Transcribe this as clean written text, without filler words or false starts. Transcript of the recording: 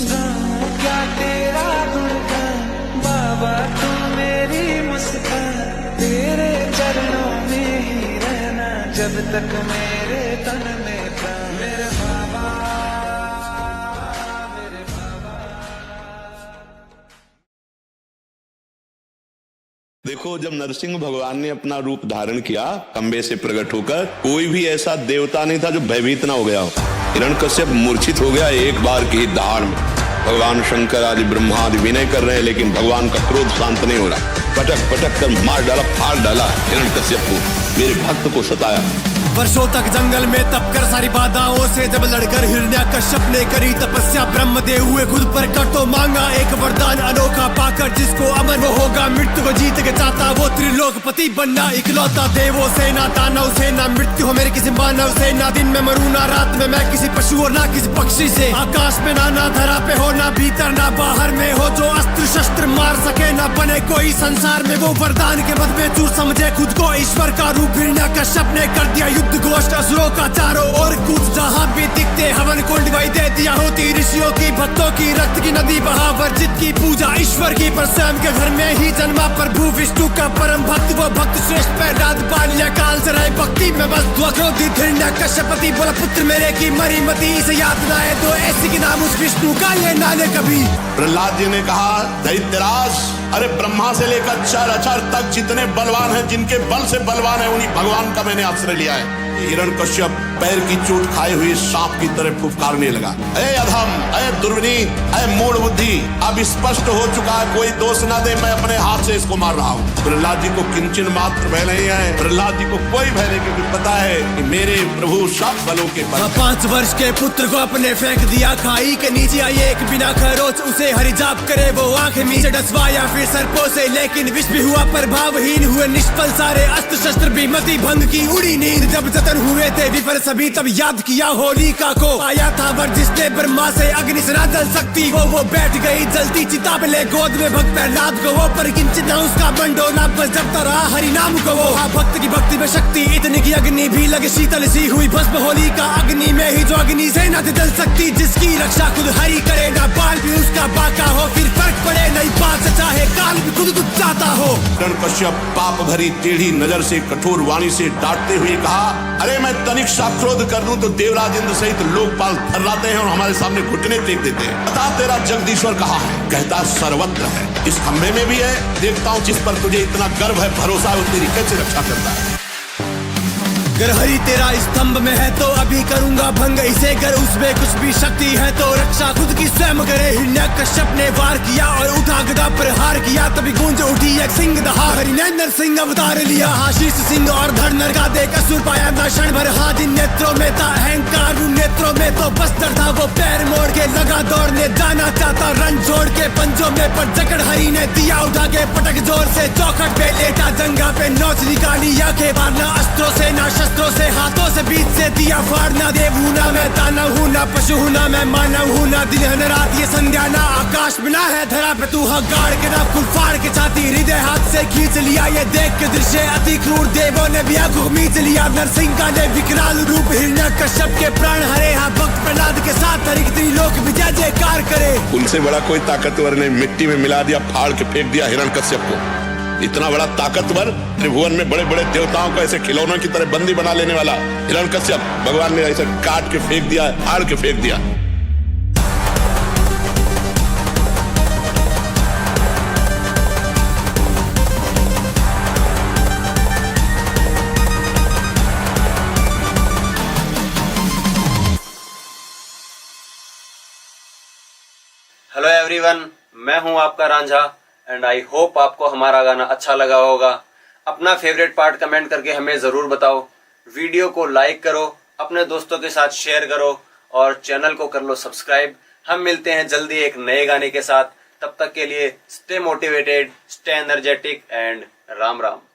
गाऊं क्या तेरा गुणगान बाबा, तू मेरी मुस्कान, तेरे चरणों में ही रहना जब तक मेरे तन में प्राण। मेरे बाबा, मेरे बाबा। देखो, जब नरसिंह भगवान ने अपना रूप धारण किया खंबे से प्रकट होकर, कोई भी ऐसा देवता नहीं था जो भयभीत ना हो गया हो। हिरण्यकश्यप मूर्छित हो गया एक बार की दाड़ में। भगवान शंकर आदि ब्रह्मा आदि विनय कर रहे हैं, लेकिन भगवान का क्रोध शांत नहीं हो रहा। पटक पटक कर मार डाला, फाड़ डाला हिरण्यकश्यप को, मेरे भक्त को सताया। वर्षों तक जंगल में तप कर सारी बाधाओं से जब लड़कर हिरण्यकश्यप ने करी तपस्या, ब्रह्मदेव हुए खुद पर कर तो मांगा एक वरदान अनोखा पाकर, जिसको अमर वो होगा मृत्यु को जीत के चाहता वो त्रिलोकपति बनना इकलौता। देवो सेना दानव सेना मृत्यु हो मेरी किसी मानव सेना, दिन में मरू ना रात में मैं किसी पशु और ना किसी पक्षी से। आकाश में ना धरा पे हो ना भीतर ना बाहर में हो, जो अस्त्र शस्त्र मार सके ना बने कोई संसार में। वो वरदान के बद में चूर समझे खुद को ईश्वर का रूप, हिरण्यकश्यप ने कर दिया युद्ध घोष असुरों का चारों ओर कूच, जहां भी दिखते हवन कुंड वही दे दिया होती ऋषियों की भक्तों की, रक्त की नदी बहा वर्जित की पूजा ईश्वर की, पर स्वयं के घर में ही जन्मा प्रभु विष्णु का परम भक्त। वो भक्त श्रेष्ठ प्रहलाद बाल्यकाल से रहे भक्ति में बस, क्रोधित हिरण्यकश्यपति बोला पुत्र मेरे की मरी मती, इसे यातनाएं तो ऐसी की नाम उस विष्णु का ये नाले कभी। प्रहलाद जी ने कहा, दैत्यराज, अरे ब्रह्मा से लेकर चर तक जितने बलवान हैं, जिनके बल से बलवान है, उन्हीं भगवान का मैंने आश्रय लिया है। हिरण्यकश्यप पैर की चोट खाए हुए सांप की तरह फुफकारने लगा, अरे अधम, अरे दुर्विनीत, अरे मूढ़ बुद्धि, अब स्पष्ट हो चुका है, कोई दोष ना दे, मैं अपने हाथ से इसको मार रहा हूँ। प्रहलाद जी को किंचन मात्र भय नहीं है, प्रहलाद जी को कोई भय नहीं, क्योंकि पता है कि मेरे प्रभु सब बलों के बल। 5 वर्ष के पुत्र को अपने फेंक दिया खाई के नीचे, आई एक बिना खरोच उसे हरिजाप करे वो आंखें नीचे डसवाया फिर सर्पों से, लेकिन विष भी हुआ प्रभावहीन, हुए निष्फल सारे अस्त्र शस्त्र भी, मति भंग की उड़ी नींद। जब जतन हुए थे विफल सभी तब याद किया होलिका को, आया था वर जिसने ब्रह्मा से अग्नि से ना जल सकती, वो बैठ गई जलती चिता पे ले गोद में भक्त प्रहलाद को, वो पर किंचित ना उसका बंडोला बस जपता रहा हरि नाम को वो। हाँ, भक्त की भक्ति में शक्ति इतनी की अग्नि भी लगे शीतल सी हुई भस्म होलिका अग्नि में ही, जो अग्नि से ना जल सकती, जिसकी रक्षा खुद हरि करे ना बाल भी उसका बाका हो, फिर फर्क पड़े नहीं बात से चाहे काल भी खुद कुछ चाहता हो। हिरण्यकश्यप पाप भरी टेढ़ी नजर से कठोर वाणी से डांटते हुए कहा, अरे मैं तनिक सा क्रोध कर दूं तो देवराज इंद्र सहित लोकपाल थर्राते हैं और हमारे सामने घुटने टेक देते हैं। बता तेरा जगदीश्वर कहाँ है? कहता सर्वत्र है, इस खंबे में भी है, देखता हूँ जिस पर तुझे इतना गर्व है भरोसा है, वो तेरी कैसे रक्षा करता है। अगर हरि तेरा स्तंभ में है तो अभी करूंगा भंग इसे, अगर उसमें कुछ भी शक्ति है तो रक्षा खुद की स्वयं करे। हिरण्यकश्यप ने वार किया और उठा गदा प्रहार किया, तभी गूंज उठी एक सिंह दहाड़, हरि ने नरसिंह अवतार लिया, आशीष सिंह और धड़ नर का देख असुर पाया ना क्षण भर, हाँ जिन नेत्रों में था अहंकार उन नेत्रों में तो बस्तर था, वो पैर मोड़ के लगा दौड़ने जाना चाहता रन छोड़ के पंजों में, पर जकड़ हरि ने दिया उठा के पटक जोर से, चौखट पे लेटा जंगा पे नोच निकाली आंखें मारना अस्त्रों से ना शस्त्रों से, हाथों से बीच से दिया फाड़ना। देव हूँ ना मैं दानव हूँ ना पशु हूँ ना मैं मानव हूँ, ना दिन है न रात ये संध्या ना आकाश में ना है धरा पे तू, हाँ गाड़ के ना फुल फाड़ के छाती हृदय हाथ से खींच लिया, ये देख के दृश्य अति क्रूर देवों ने भी आंखों मीच लिया। नरसिंह का ने विकराल रूप हिरण्यकश्यप के प्राण हरे, हाँ भक्त प्रहलाद के साथ हर त्रिलोक विजय जयकार करे। उनसे बड़ा कोई ताकतवर ने मिट्टी में मिला दिया, फाड़ के फेंक दिया हिरण्यकश्यप को। इतना बड़ा ताकतवर, त्रिभुवन में बड़े बड़े देवताओं को ऐसे खिलौनों की तरह बंदी बना लेने वाला हिरण्यकश्यप, भगवान ने ऐसे काट के फेंक दिया, फाड़ के फेंक दिया। हेलो एवरीवन, मैं हूं आपका रांझा एंड आई होप आपको हमारा गाना अच्छा लगा होगा। अपना फेवरेट पार्ट कमेंट करके हमें जरूर बताओ। वीडियो को लाइक करो, अपने दोस्तों के साथ शेयर करो और चैनल को कर लो सब्सक्राइब। हम मिलते हैं जल्दी एक नए गाने के साथ। तब तक के लिए stay motivated, stay energetic and Ram Ram.